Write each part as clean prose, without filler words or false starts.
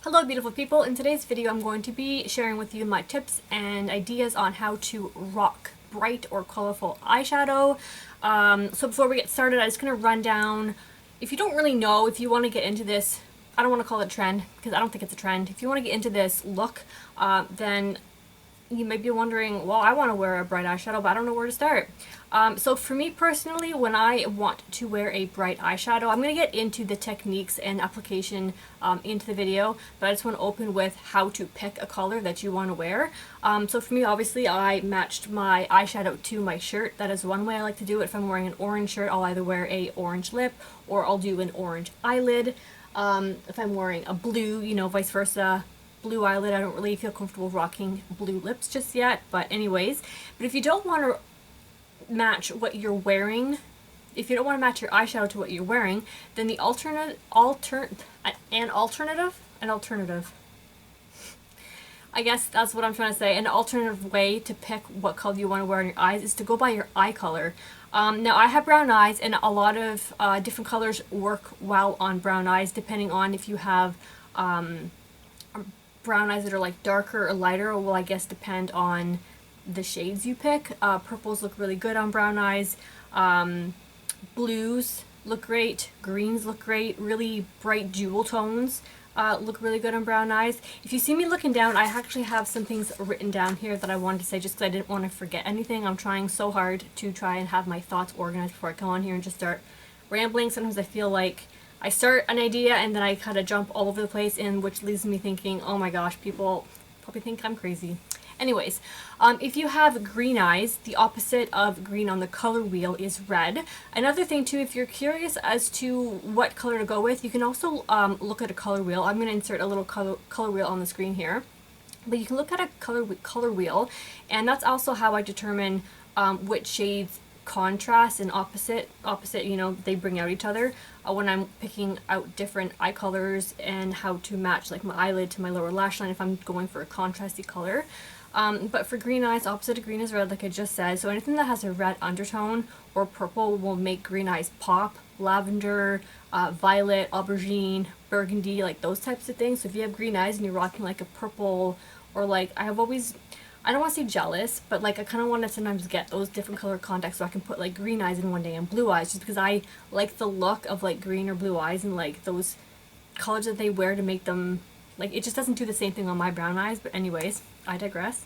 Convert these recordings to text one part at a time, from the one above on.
Hello beautiful people, in today's video I'm going to be sharing with you my tips and ideas on how to rock bright or colorful eyeshadow. So before we get started, I'm just going to run down, if you don't really know, if you want to get into this, I don't want to call it a trend because I don't think it's a trend. If you want to get into this look, then you may be wondering, well, I want to wear a bright eyeshadow, but I don't know where to start. So for me personally, when I want to wear a bright eyeshadow, I'm going to get into the techniques and application into the video, but I just want to open with how to pick a color that you want to wear. So for me, obviously, I matched my eyeshadow to my shirt. That is one way I like to do it. If I'm wearing an orange shirt, I'll either wear a orange lip or I'll do an orange eyelid. If I'm wearing a blue, vice versa. Blue eyelid, I don't really feel comfortable rocking blue lips just yet, but anyways. But if you don't want to match what you're wearing, if you don't want to match your eyeshadow to what you're wearing, then the alternative, I guess that's what I'm trying to say, an alternative way to pick what color you want to wear on your eyes is to go by your eye color. Now I have brown eyes, and a lot of different colors work well on brown eyes, depending on if you have brown eyes that are like darker or lighter, will I guess depend on the shades you pick. Purples look really good on brown eyes. Blues look great. Greens look great. Really bright jewel tones look really good on brown eyes. If you see me looking down, I actually have some things written down here that I wanted to say just because I didn't want to forget anything. I'm trying so hard to try and have my thoughts organized before I come on here and just start rambling. Sometimes I feel like I start an idea and then I kind of jump all over the place, and which leaves me thinking, oh my gosh, people probably think I'm crazy. Anyways, if you have green eyes, the opposite of green on the color wheel is red. Another thing too, if you're curious as to what color to go with, you can also look at a color wheel. I'm going to insert a little color wheel on the screen here. But you can look at a color wheel, and that's also how I determine which shades contrast and opposite, they bring out each other when I'm picking out different eye colors and how to match like my eyelid to my lower lash line if I'm going for a contrasty color. But for green eyes, opposite of green is red, like I just said. So anything that has a red undertone or purple will make green eyes pop. Lavender, violet, aubergine, burgundy, like those types of things. So if you have green eyes and you're rocking like a purple, or like I don't want to say jealous, but like I kind of want to sometimes get those different color contacts so I can put like green eyes in one day and blue eyes, just because I like the look of like green or blue eyes and like those colors that they wear to make them, like it just doesn't do the same thing on my brown eyes. But anyways, I digress.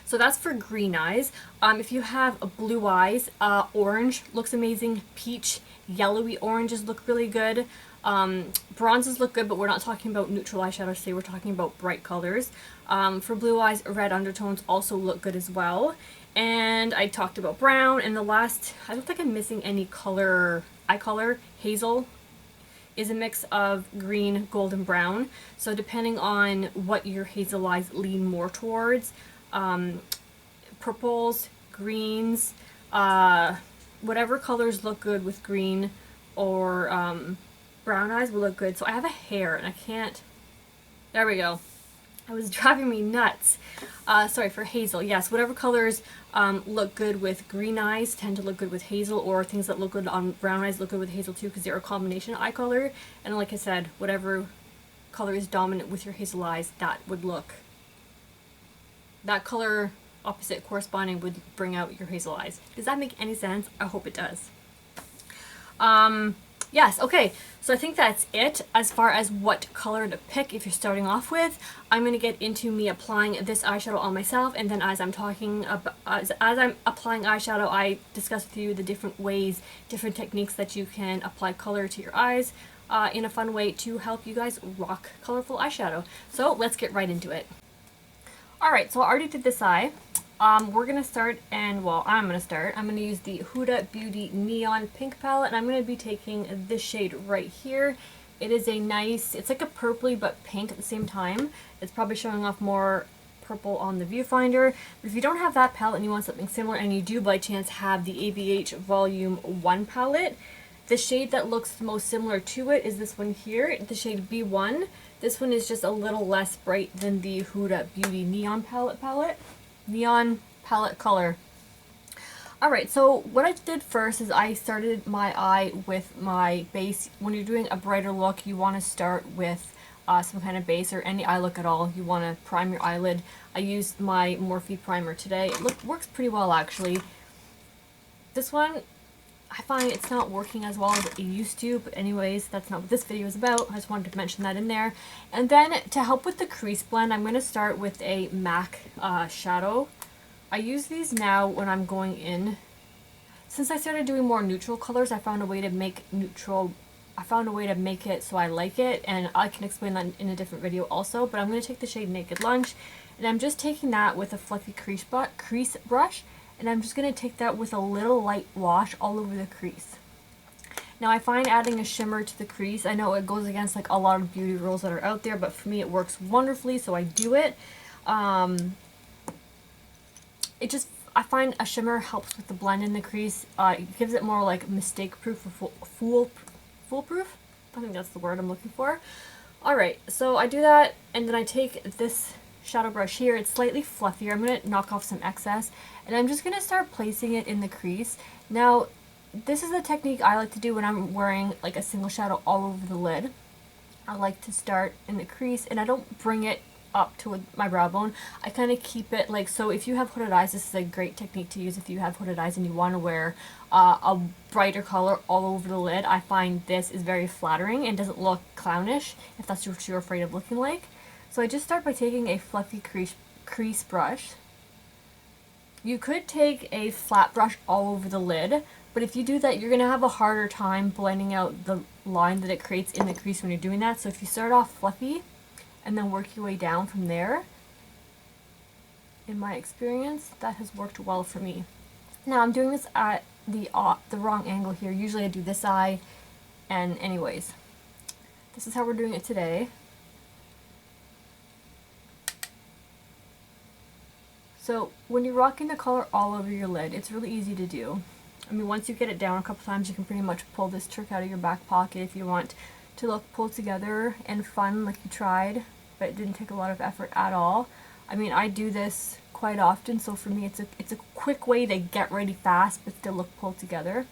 So that's for green eyes. If you have blue eyes, orange looks amazing. Peach, yellowy oranges look really good. Bronzes look good, but we're not talking about neutral eyeshadow today. We're talking about bright colors. For blue eyes, red undertones also look good as well. And I talked about brown. And the last, I don't think I'm missing any eye color. Hazel is a mix of green, gold, and brown. So depending on what your hazel eyes lean more towards, purples, greens, whatever colors look good with green or brown eyes will look good. So I have a hair and I can't, there we go. It was driving me nuts. Sorry, for hazel. Yes, whatever colors look good with green eyes tend to look good with hazel, or things that look good on brown eyes look good with hazel too, because they're a combination eye color. And like I said, whatever color is dominant with your hazel eyes, that color opposite corresponding would bring out your hazel eyes. Does that make any sense? I hope it does. Yes, okay, so I think that's it as far as what color to pick if you're starting off with. I'm going to get into me applying this eyeshadow on myself, and then as I'm applying eyeshadow, I discuss with you the different ways, different techniques that you can apply color to your eyes in a fun way to help you guys rock colorful eyeshadow. So let's get right into it. Alright, so I already did this eye. We're going to start, and well, I'm going to use the Huda Beauty Neon Pink palette, and I'm going to be taking this shade right here. It is a nice, it's like a purpley but pink at the same time. It's probably showing off more purple on the viewfinder. But if you don't have that palette and you want something similar, and you do by chance have the ABH Volume 1 palette, the shade that looks most similar to it is this one here, the shade B1. This one is just a little less bright than the Huda Beauty Neon palette color. Alright, so what I did first is I started my eye with my base. When you're doing a brighter look, you want to start with some kind of base or any eye look at all. You want to prime your eyelid. I used my Morphe primer today. It works pretty well actually. This one, I find it's not working as well as it used to, but anyways, that's not what this video is about. I just wanted to mention that in there. And then to help with the crease blend, I'm going to start with a MAC shadow. I use these now when I'm going in. Since I started doing more neutral colors, I found a way to make it so I like it, and I can explain that in a different video also, but I'm going to take the shade Naked Lunch, and I'm just taking that with a fluffy crease brush, and I'm just going to take that with a little light wash all over the crease. Now I find adding a shimmer to the crease, I know it goes against like a lot of beauty rules that are out there, but for me it works wonderfully, so I do it. I find a shimmer helps with the blend in the crease. It gives it more like mistake-proof or foolproof? I think that's the word I'm looking for. Alright, so I do that, and then I take this shadow brush here. It's slightly fluffier. I'm going to knock off some excess, and I'm just going to start placing it in the crease. Now, this is a technique I like to do when I'm wearing like a single shadow all over the lid. I like to start in the crease, and I don't bring it up to my brow bone. I kind of keep it like, so if you have hooded eyes, this is a great technique to use if you have hooded eyes and you want to wear a brighter color all over the lid. I find this is very flattering and doesn't look clownish if that's what you're afraid of looking like. So I just start by taking a fluffy crease brush. You could take a flat brush all over the lid, but if you do that, you're going to have a harder time blending out the line that it creates in the crease when you're doing that. So if you start off fluffy and then work your way down from there, in my experience, that has worked well for me. Now I'm doing this at the wrong angle here. Usually I do this eye, and anyways, this is how we're doing it today. So when you're rocking the color all over your lid, it's really easy to do. I mean, once you get it down a couple times, you can pretty much pull this trick out of your back pocket if you want to look pulled together and fun like you tried, but it didn't take a lot of effort at all. I mean, I do this quite often, so for me it's a quick way to get ready fast but still look pulled together.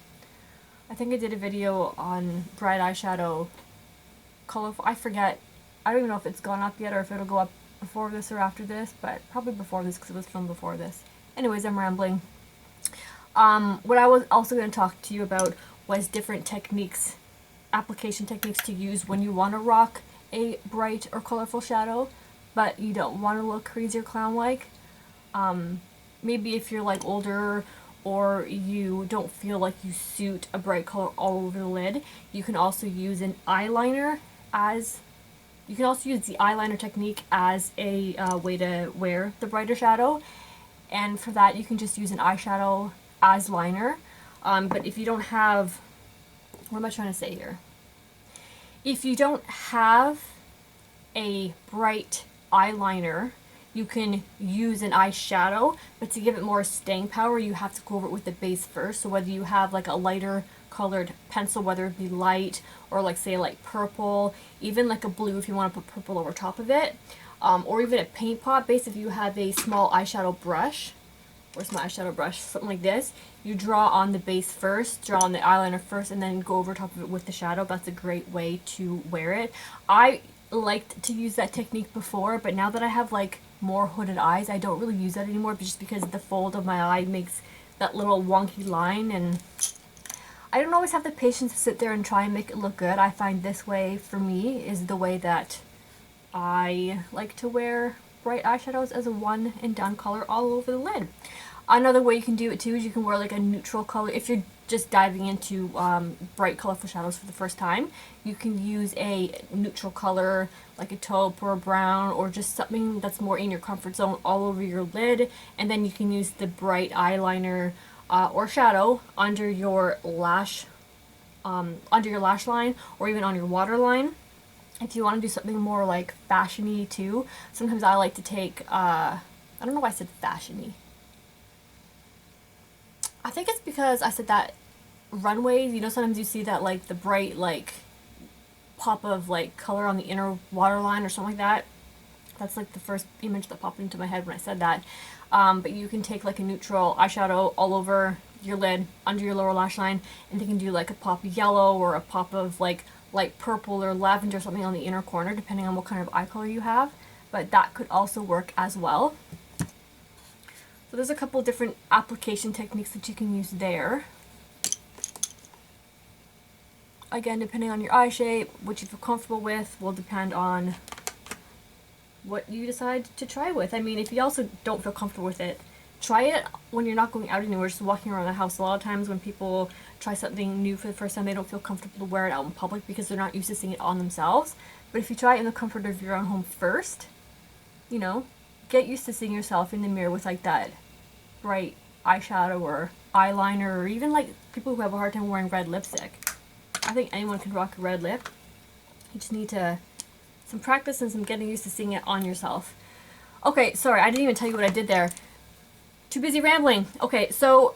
I think I did a video on bright eyeshadow colorful, I forget, I don't even know if it's gone up yet or if it'll go up before this or after this, but probably before this because it was filmed before this. Anyways, I'm rambling. What I was also going to talk to you about was different techniques, application techniques to use when you want to rock a bright or colorful shadow, but you don't want to look crazy or clown-like. Maybe if you're like older or you don't feel like you suit a bright color all over the lid, you can also use an eyeliner as, you can also use the eyeliner technique as a way to wear the brighter shadow. And for that you can just use an eyeshadow as liner. But if you don't have, what am I trying to say here? If you don't have a bright eyeliner, you can use an eyeshadow, but to give it more staying power, you have to go over it with the base first. So whether you have like a lighter colored pencil, whether it be light or like say like purple, even like a blue if you want to put purple over top of it, or even a paint pot base if you have a small eyeshadow brush. Where's my eyeshadow brush? Something like this. You draw on the base first, draw on the eyeliner first, and then go over top of it with the shadow. That's a great way to wear it. I liked to use that technique before, but now that I have like more hooded eyes, I don't really use that anymore just because the fold of my eye makes that little wonky line, and I don't always have the patience to sit there and try and make it look good. I find this way, for me, is the way that I like to wear bright eyeshadows, as a one and done color all over the lid. Another way you can do it too is you can wear like a neutral color. If you're just diving into bright colorful shadows for the first time, you can use a neutral color like a taupe or a brown or just something that's more in your comfort zone all over your lid, and then you can use the bright eyeliner or shadow under your lash line or even on your waterline. If you want to do something more like fashion-y too, sometimes I like to take, I don't know why I said fashion-y. I think it's because I said that runways, you know, sometimes you see that like the bright like pop of like color on the inner waterline or something like that. That's like the first image that popped into my head when I said that. But you can take like a neutral eyeshadow all over your lid, under your lower lash line, and you can do like a pop of yellow or a pop of like like purple or lavender or something on the inner corner, depending on what kind of eye color you have. But that could also work as well. So there's a couple different application techniques that you can use there. Again, depending on your eye shape, what you feel comfortable with will depend on what you decide to try with. I mean, if you also don't feel comfortable with it, try it when you're not going out anywhere, just walking around the house. A lot of times when people try something new for the first time, they don't feel comfortable to wear it out in public because they're not used to seeing it on themselves. But if you try it in the comfort of your own home first, you know, get used to seeing yourself in the mirror with like that bright eyeshadow or eyeliner, or even like people who have a hard time wearing red lipstick. I think anyone can rock a red lip. You just need some practice and some getting used to seeing it on yourself. Okay, sorry, I didn't even tell you what I did there. Too busy rambling. Okay, so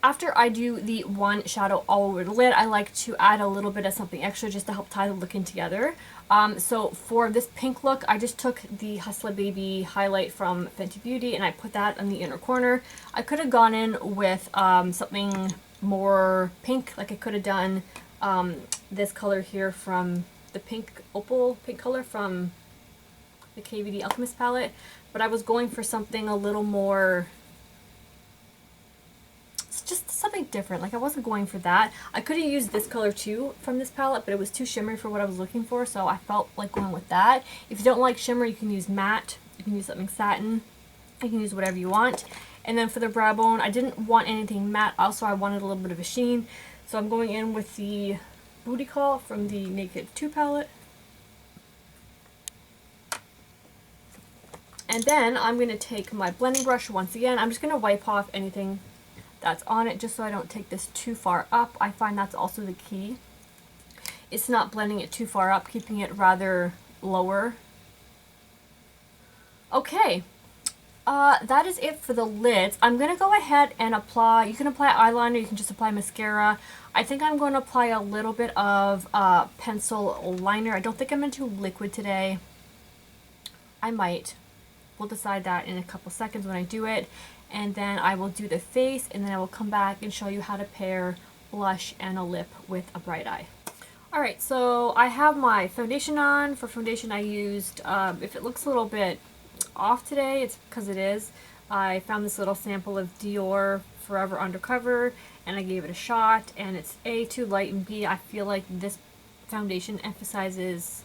after I do the one shadow all over the lid, I like to add a little bit of something extra just to help tie the look in together. So for this pink look, I just took the Hustler Baby highlight from Fenty Beauty and I put that on the inner corner. I could have gone in with something more pink, like I could have done this color here from the pink opal pink color from the KVD Alchemist palette, but I was going for something a little more, just something different. Like I wasn't going for that. I could have used this color too from this palette, but it was too shimmery for what I was looking for, so I felt like going with that. If you don't like shimmer, you can use matte, you can use something satin, you can use whatever you want. And then for the brow bone, I didn't want anything matte, also I wanted a little bit of a sheen, so I'm going in with the Booty Call from the Naked 2 palette. And then I'm going to take my blending brush once again. I'm just going to wipe off anything that's on it just so I don't take this too far up. I find that's also the key. It's not blending it too far up, keeping it rather lower. Okay, that is it for the lids. I'm going to go ahead and apply, you can apply eyeliner, you can just apply mascara. I think I'm going to apply a little bit of pencil liner. I don't think I'm going to do liquid today. I might. We'll decide that in a couple seconds when I do it. And then I will do the face, and then I will come back and show you how to pair blush and a lip with a bright eye. Alright, so I have my foundation on. For foundation I used, if it looks a little bit off today, it's because it is. I found this little sample of Dior Forever Undercover, and I gave it a shot, and it's A, too light, and B, I feel like this foundation emphasizes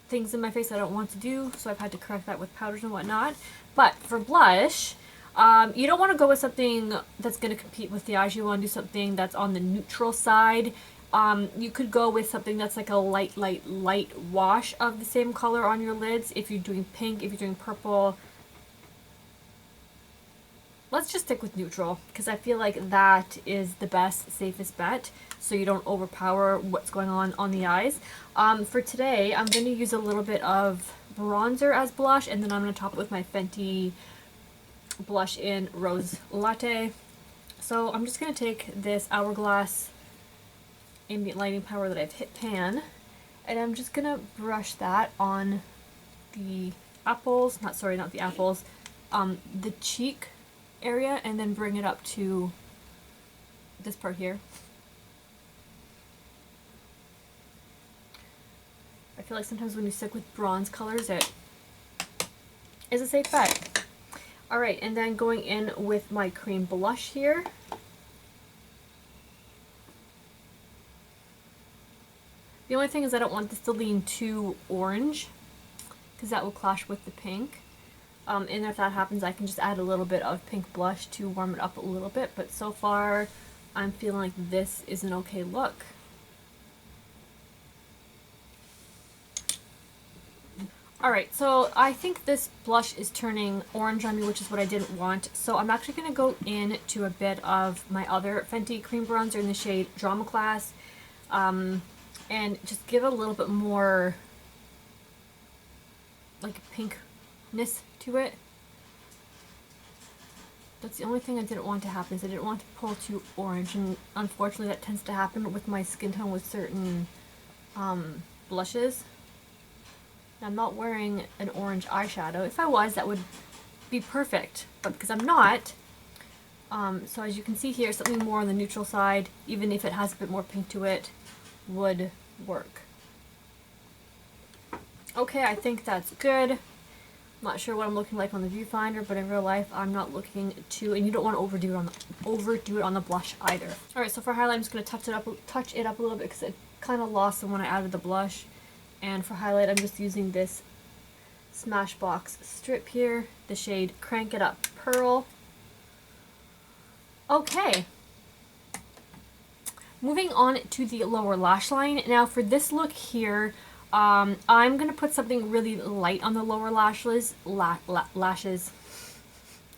things in my face I don't want to do, so I've had to correct that with powders and whatnot. But for blush, you don't want to go with something that's going to compete with the eyes. You want to do something that's on the neutral side. You could go with something that's like a light wash of the same color on your lids. If you're doing pink, if you're doing purple, let's just stick with neutral because I feel like that is the best, safest bet, so you don't overpower what's going on the eyes. For today, I'm going to use a little bit of bronzer as blush, and then I'm going to top it with my Fenty blush in Rose Latte. So I'm just going to take this Hourglass ambient lighting powder that I've hit pan, and I'm just going to brush that on the apples, not the apples, the cheek area, and then bring it up to this part here. I feel like sometimes when you stick with bronze colors, it is a safe bet. Alright, and then going in with my cream blush here. The only thing is I don't want this to lean too orange, because that will clash with the pink. And if that happens, I can just add a little bit of pink blush to warm it up a little bit, but so far I'm feeling like this is an okay look. Alright, so I think this blush is turning orange on me, which is what I didn't want. So I'm actually going to go into a bit of my other Fenty cream bronzer in the shade Drama Class, and just give it a little bit more like pinkness to it. That's the only thing I didn't want to happen, is I didn't want to pull too orange, and unfortunately that tends to happen with my skin tone with certain blushes. I'm not wearing an orange eyeshadow. If I was, that would be perfect, but because I'm not, so as you can see here, something more on the neutral side, even if it has a bit more pink to it, would work. Okay, I think that's good. Not sure what I'm looking like on the viewfinder, but in real life, I'm not looking to, and you don't want to overdo it on the blush either. All right, so for highlight, I'm just going to touch it up a little bit because it kind of lost them when I added the blush. And for highlight, I'm just using this Smashbox strip here, the shade Crank It Up Pearl. Okay. Moving on to the lower lash line. Now for this look here, I'm going to put something really light on the lower lashes. Lashes.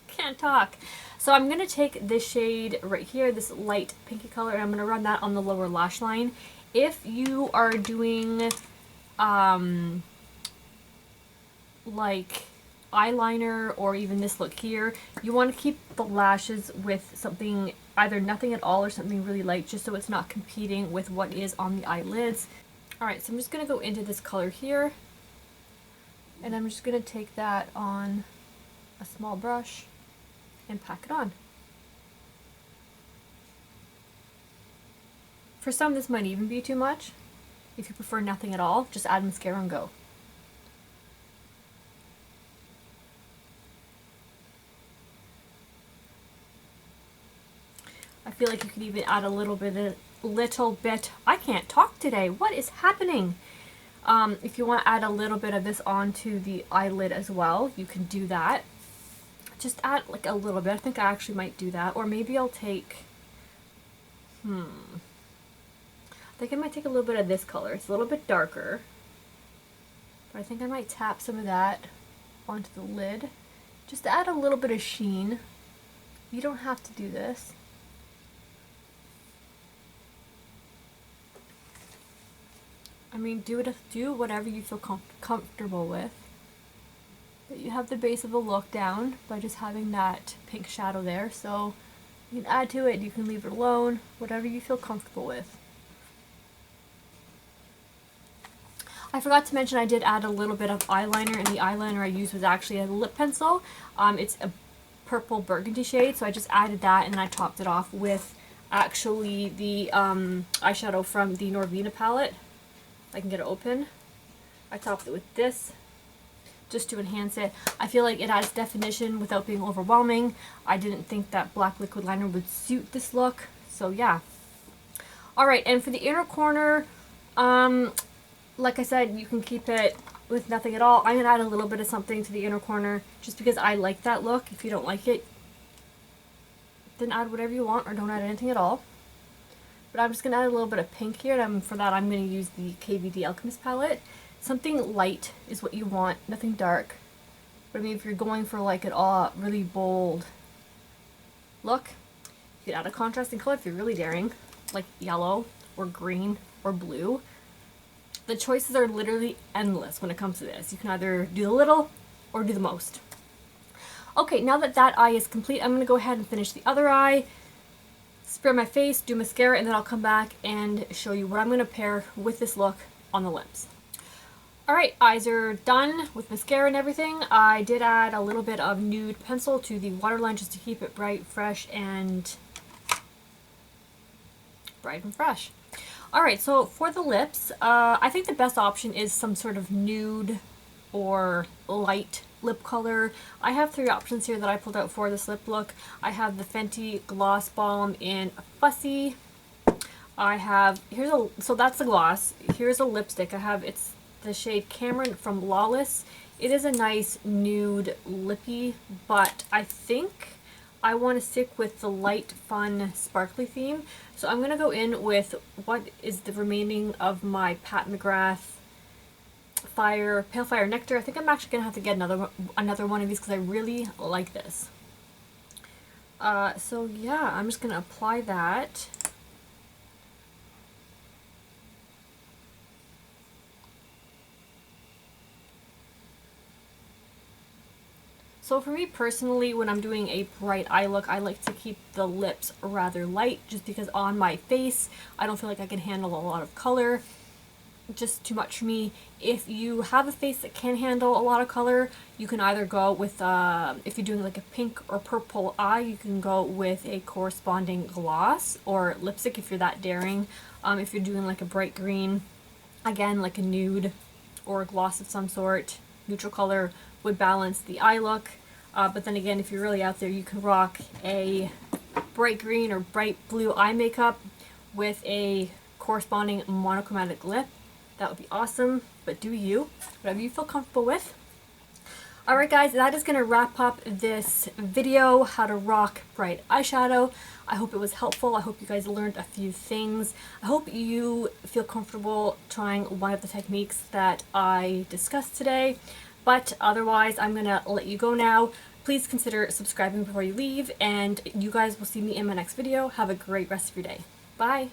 Can't talk. So I'm going to take this shade right here, this light pinky color, and I'm going to run that on the lower lash line. If you are doing like eyeliner or even this look here, you want to keep the lashes with something, either nothing at all or something really light, just so it's not competing with what is on the eyelids. Alright, so I'm just going to go into this color here, and I'm just going to take that on a small brush and pack it on. For some, this might even be too much. If you prefer nothing at all, just add mascara and go. I feel like you could even add a little bit, I can't talk today. What is happening? If you want to add a little bit of this onto the eyelid as well, you can do that. Just add like a little bit. I think I actually might do that. Or maybe I'll take, I think I might take a little bit of this color. It's a little bit darker. But I think I might tap some of that onto the lid. Just to add a little bit of sheen. You don't have to do this. I mean, do whatever you feel comfortable with. But you have the base of the look down by just having that pink shadow there. So you can add to it, you can leave it alone, whatever you feel comfortable with. I forgot to mention I did add a little bit of eyeliner, and the eyeliner I used was actually a lip pencil. It's a purple burgundy shade, so I just added that and then I topped it off with actually the eyeshadow from the Norvina palette. I can get it open. I topped it with this just to enhance it. I feel like it adds definition without being overwhelming. I didn't think that black liquid liner would suit this look, so yeah. Alright, and for the inner corner, like I said, you can keep it with nothing at all. I'm going to add a little bit of something to the inner corner just because I like that look. If you don't like it, then add whatever you want or don't add anything at all. But I'm just going to add a little bit of pink here, and for that I'm going to use the KVD Alchemist palette. Something light is what you want, nothing dark. But I mean, if you're going for like an really bold look, you could add a contrasting color if you're really daring, like yellow or green or blue. The choices are literally endless when it comes to this. You can either do the little or do the most. Okay, now that that eye is complete, I'm going to go ahead and finish the other eye. Spray my face, do mascara, and then I'll come back and show you what I'm going to pair with this look on the lips. Alright, eyes are done with mascara and everything. I did add a little bit of nude pencil to the waterline just to keep it bright, and fresh. Alright, so for the lips, I think the best option is some sort of nude or light lip color. I have 3 options here that I pulled out for this lip look. I have the Fenty Gloss Balm in Fussy. I have, so that's the gloss. Here's a lipstick. It's the shade Cameron from Lawless. It is a nice nude lippy, but I think I want to stick with the light, fun, sparkly theme. So I'm going to go in with what is the remaining of my Pat McGrath Pale Fire Nectar. I think I'm actually going to have to get another one of these because I really like this. So yeah, I'm just going to apply that. So for me personally, when I'm doing a bright eye look, I like to keep the lips rather light just because on my face, I don't feel like I can handle a lot of color. Just too much for me. If you have a face that can handle a lot of color, you can either go with, if you're doing like a pink or purple eye, you can go with a corresponding gloss or lipstick if you're that daring. If you're doing like a bright green, Again, like a nude or a gloss of some sort, neutral color would balance the eye look. But then again, if you're really out there, you can rock a bright green or bright blue eye makeup with a corresponding monochromatic lip. That would be awesome, but do you, whatever you feel comfortable with. Alright guys, that is going to wrap up this video, how to rock bright eyeshadow. I hope it was helpful. I hope you guys learned a few things. I hope you feel comfortable trying one of the techniques that I discussed today. But otherwise, I'm going to let you go now. Please consider subscribing before you leave, and you guys will see me in my next video. Have a great rest of your day. Bye!